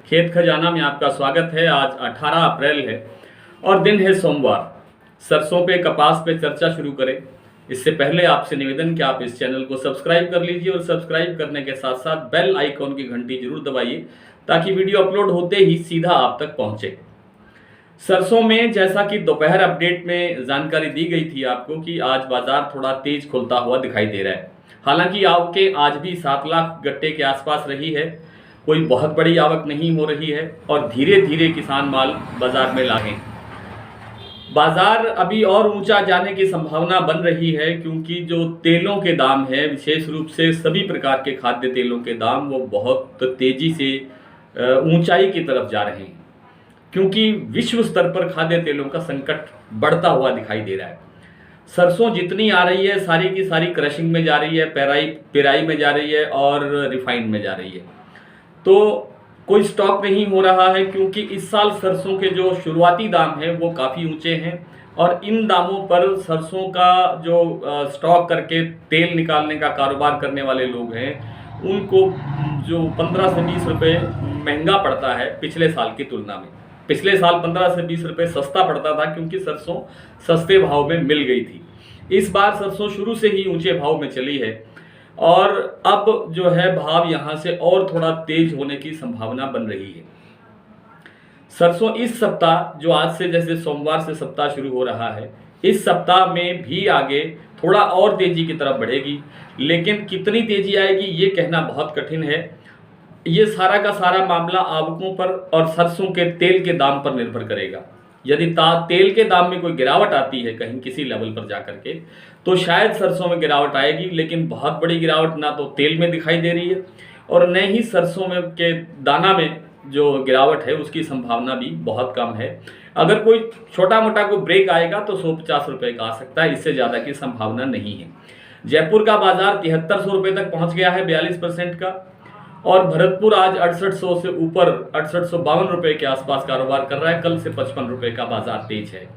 खेत खजाना में आपका स्वागत है। आज 18 अप्रैल है और दिन है सोमवार। सरसों पे कपास पे चर्चा शुरू करें इससे पहले आपसे निवेदन कि आप इस चैनल को सब्सक्राइब कर लीजिए और सब्सक्राइब करने के साथ साथ बेल आइकॉन की घंटी जरूर दबाइए ताकि वीडियो अपलोड होते ही सीधा आप तक पहुंचे। सरसों में जैसा कि दोपहर अपडेट में जानकारी दी गई थी आपको कि आज बाजार थोड़ा तेज खुलता हुआ दिखाई दे रहा है। हालांकि आवकें आज भी 7 लाख गट्टे के आसपास रही है, कोई बहुत बड़ी आवक नहीं हो रही है और धीरे धीरे किसान माल बाजार में लाए। बाजार अभी और ऊंचा जाने की संभावना बन रही है क्योंकि जो तेलों के दाम है, विशेष रूप से सभी प्रकार के खाद्य तेलों के दाम वो बहुत तेजी से ऊंचाई की तरफ जा रहे हैं क्योंकि विश्व स्तर पर खाद्य तेलों का संकट बढ़ता हुआ दिखाई दे रहा है। सरसों जितनी आ रही है सारी की सारी क्रशिंग में जा रही है, पेराई में जा रही है और रिफाइन में जा रही है, तो कोई स्टॉक नहीं हो रहा है क्योंकि इस साल सरसों के जो शुरुआती दाम हैं वो काफ़ी ऊंचे हैं और इन दामों पर सरसों का जो स्टॉक करके तेल निकालने का कारोबार करने वाले लोग हैं उनको जो 15 से 20 रुपये महंगा पड़ता है पिछले साल की तुलना में। पिछले साल 15 से 20 रुपये सस्ता पड़ता था क्योंकि सरसों सस्ते भाव में मिल गई थी। इस बार सरसों शुरू से ही ऊंचे भाव में चली है और अब जो है भाव यहाँ से और थोड़ा तेज होने की संभावना बन रही है। सरसों इस सप्ताह जो आज से जैसे सोमवार से सप्ताह शुरू हो रहा है, इस सप्ताह में भी आगे थोड़ा और तेजी की तरफ बढ़ेगी, लेकिन कितनी तेजी आएगी ये कहना बहुत कठिन है। ये सारा का सारा मामला आवकों पर और सरसों के तेल के दाम पर निर्भर करेगा। यदि तेल के दाम में कोई गिरावट आती है कहीं किसी लेवल पर जाकर के तो शायद सरसों में गिरावट आएगी, लेकिन बहुत बड़ी गिरावट ना तो तेल में दिखाई दे रही है और न ही सरसों में के दाना में जो गिरावट है उसकी संभावना भी बहुत कम है। अगर कोई छोटा मोटा कोई ब्रेक आएगा तो 150 रुपये का आ सकता है, इससे ज़्यादा की संभावना नहीं है। जयपुर का बाजार 7300 रुपये तक पहुँच गया है 42% का और भरतपुर आज 6800 से ऊपर 6852 रुपये के आसपास कारोबार कर रहा है। कल से 55 रुपये का बाजार तेज है।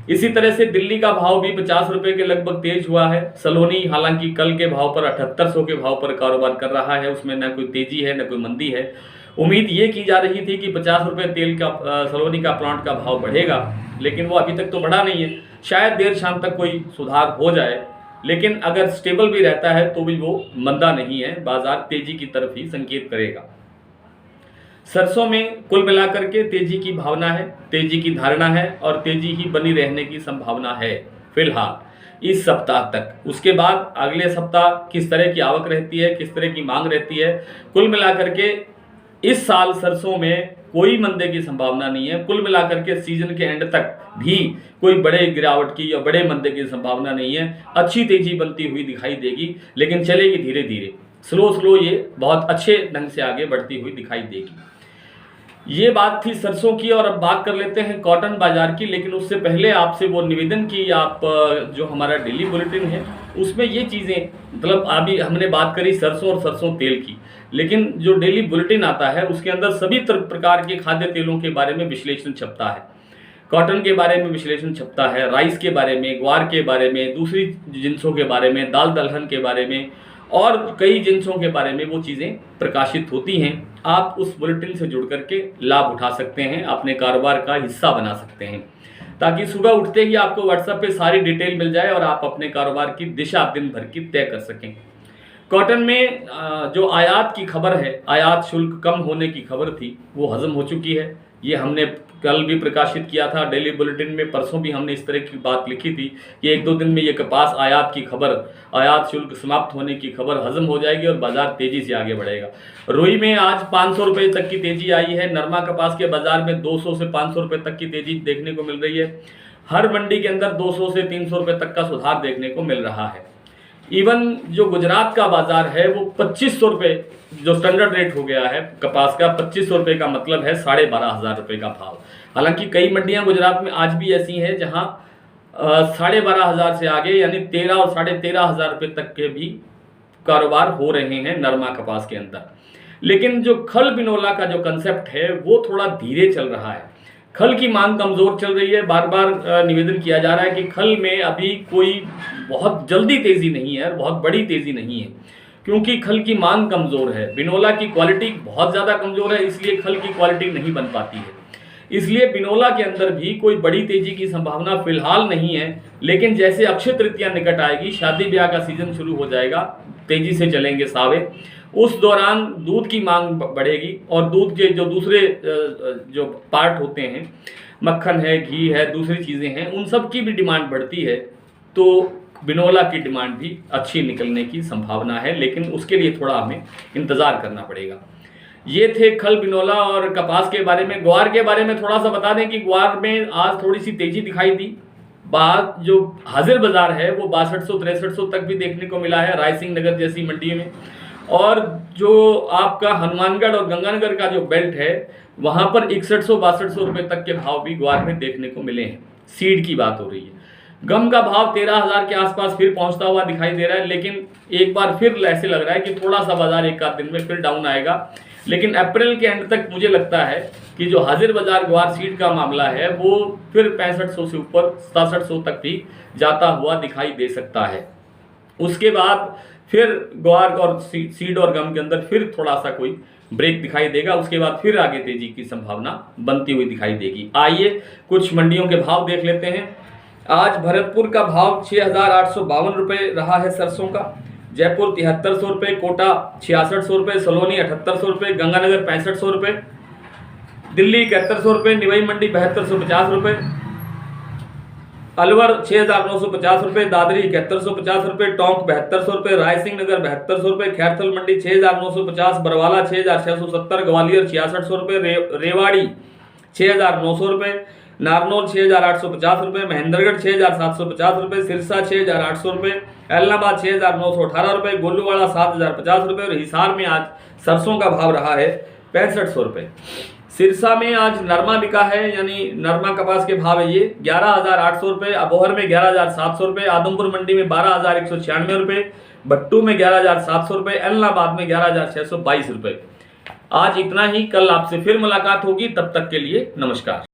इसी तरह से दिल्ली का भाव भी 50 रुपये के लगभग तेज हुआ है। सलोनी हालांकि कल के भाव पर 7800 के भाव पर कारोबार कर रहा है, उसमें न कोई तेजी है न कोई मंदी है। उम्मीद ये की जा रही थी कि 50 रुपये तेल का सलोनी का प्लांट का भाव बढ़ेगा, लेकिन वो अभी तक तो बढ़ा नहीं है। शायद देर शाम तक कोई सुधार हो जाए, लेकिन अगर स्टेबल भी रहता है तो भी वो मंदा नहीं है, बाजार तेजी की तरफ ही संकेत करेगा। सरसों में कुल मिलाकर के तेजी की भावना है, तेजी की धारणा है और तेजी ही बनी रहने की संभावना है फिलहाल इस सप्ताह तक। उसके बाद अगले सप्ताह किस तरह की आवक रहती है, किस तरह की मांग रहती है, कुल मिलाकर के इस साल सरसों में कोई मंदे की संभावना नहीं है। कुल मिलाकर के सीजन के एंड तक भी कोई बड़े गिरावट की या बड़े मंदे की संभावना नहीं है। अच्छी तेजी बनती हुई दिखाई देगी, लेकिन चलेगी धीरे धीरे, स्लो ये बहुत अच्छे ढंग से आगे बढ़ती हुई दिखाई देगी। ये बात थी सरसों की और अब बात कर लेते हैं कॉटन बाजार की। लेकिन उससे पहले आपसे वो निवेदन की, आप जो हमारा डेली बुलेटिन है उसमें ये चीज़ें, मतलब अभी हमने बात करी सरसों और सरसों तेल की, लेकिन जो डेली बुलेटिन आता है उसके अंदर सभी प्रकार के खाद्य तेलों के बारे में विश्लेषण छपता है। कॉटन के बारे में विश्लेषण छपता है, राइस के बारे में, ग्वार के बारे में, दूसरी जिन्सों के बारे में, दाल दलहन के बारे में और कई जिन्सों के बारे में वो चीज़ें प्रकाशित होती हैं। आप उस बुलेटिन से जुड़ करके लाभ उठा सकते हैं, अपने कारोबार का हिस्सा बना सकते हैं, ताकि सुबह उठते ही आपको व्हाट्सएप पे सारी डिटेल मिल जाए और आप अपने कारोबार की दिशा दिन भर की तय कर सकें। कॉटन में जो आयात की खबर है, आयात शुल्क कम होने की खबर थी, वो हजम हो चुकी है। ये हमने कल भी प्रकाशित किया था डेली बुलेटिन में, परसों भी हमने इस तरह की बात लिखी थी कि 1-2 दिन में ये कपास आयात की खबर, आयात शुल्क समाप्त होने की खबर हजम हो जाएगी और बाजार तेजी से आगे बढ़ेगा। रुई में आज 500 रुपये तक की तेजी आई है। नरमा कपास के बाजार में 200 से 500 रुपये तक की तेजी देखने को मिल रही है। हर मंडी के अंदर 200 से 300 रुपये तक का सुधार देखने को मिल रहा है। इवन जो गुजरात का बाजार है वो 2500 रुपये जो स्टैंडर्ड रेट हो गया है कपास का, 2500 रुपये का मतलब है 12,500 रुपये का भाव। हालांकि कई मंडियां गुजरात में आज भी ऐसी हैं जहां 12,500 से आगे यानी 13 और 13,500 रुपये तक के भी कारोबार हो रहे हैं नरमा कपास के अंदर। लेकिन जो खल बिनोला का जो कंसेप्ट है वो थोड़ा धीरे चल रहा है। खल की मांग कमज़ोर चल रही है। बार बार निवेदन किया जा रहा है कि खल में अभी कोई बहुत जल्दी तेज़ी नहीं है और बहुत बड़ी तेज़ी नहीं है। क्योंकि खल की मांग कमज़ोर है। बिनोला की क्वालिटी बहुत ज़्यादा कमज़ोर है, इसलिए खल की क्वालिटी नहीं बन पाती है। इसलिए बिनोला के अंदर भी कोई बड़ी तेजी की संभावना फिलहाल नहीं है। लेकिन जैसे अक्षय तृतीया निकट आएगी, शादी ब्याह का सीजन शुरू हो जाएगा, तेजी से चलेंगे सावे, उस दौरान दूध की मांग बढ़ेगी और दूध के जो दूसरे जो पार्ट होते हैं, मक्खन है, घी है, दूसरी चीज़ें हैं, उन सब की भी डिमांड बढ़ती है। तो बिनोला की डिमांड भी अच्छी निकलने की संभावना है, लेकिन उसके लिए थोड़ा हमें इंतज़ार करना पड़ेगा। ये थे खल, बिनोला और कपास के बारे में। ग्वार के बारे में थोड़ा सा बता दें कि ग्वार में आज थोड़ी सी तेजी दिखाई दी। बात जो हाजिर बाजार है वो 6200-6300 तक भी देखने को मिला है रायसिंह नगर जैसी मंडी में। और जो आपका हनुमानगढ़ और गंगानगर का जो बेल्ट है, वहाँ पर 6100-6200 रुपये तक के भाव भी ग्वार में देखने को मिले हैं। सीड की बात हो रही है। गम का भाव 13,000 के आसपास फिर पहुंचता हुआ दिखाई दे रहा है, लेकिन एक बार फिर ऐसे लग रहा है कि थोड़ा सा बाजार एक आध दिन में फिर डाउन आएगा। लेकिन अप्रैल के एंड तक मुझे लगता है कि जो हाजिर बाजार ग्वार सीड का मामला है वो फिर 6500 से ऊपर 6700 तक भी जाता हुआ दिखाई दे सकता है। उसके बाद फिर ग्वार और सीड और गम के अंदर फिर थोड़ा सा कोई ब्रेक दिखाई देगा। उसके बाद फिर आगे तेजी की संभावना बनती हुई दिखाई देगी। आइए कुछ मंडियों के भाव देख लेते हैं। आज भरतपुर का भाव 6,852 रुपये रहा है सरसों का, जयपुर 7300 रुपये, कोटा 6600 रुपये, सलोनी 7800 रुपये, गंगानगर 6500 रुपये, दिल्ली 7100 रुपये, निवाई मंडी 7250 रुपये, अलवर 6,950 रुपये, दादरी 7150 रुपये, टोंक 7200 रुपये, रायसिंह नगर 7200 रुपये, खैरथल मंडी 6,950, बरवाला 6,670, ग्वालियर 6600 रुपये, रेवाड़ी 6,900 रुपये, नारनौल 6,850 रुपये, महेंद्रगढ़ 6,750 रुपये, सिरसा 6,800 रुपये, एलनाबाद 6,918 रुपये, गोलूवाड़ा 7,050 रुपये और हिसार में आज सरसों का भाव रहा है 6500 रुपये। सिरसा में आज नरमा बिका है, यानी नरमा कपास के भाव है ये 11,800 रुपये, अबोहर में 11,700 रुपये, आदमपुर मंडी में 12,196 रुपये, भट्टू में 11,700 रुपये, एलनाबाद में 11,622 रुपये। आज इतना ही। कल आपसे फिर मुलाकात होगी, तब तक के लिए नमस्कार।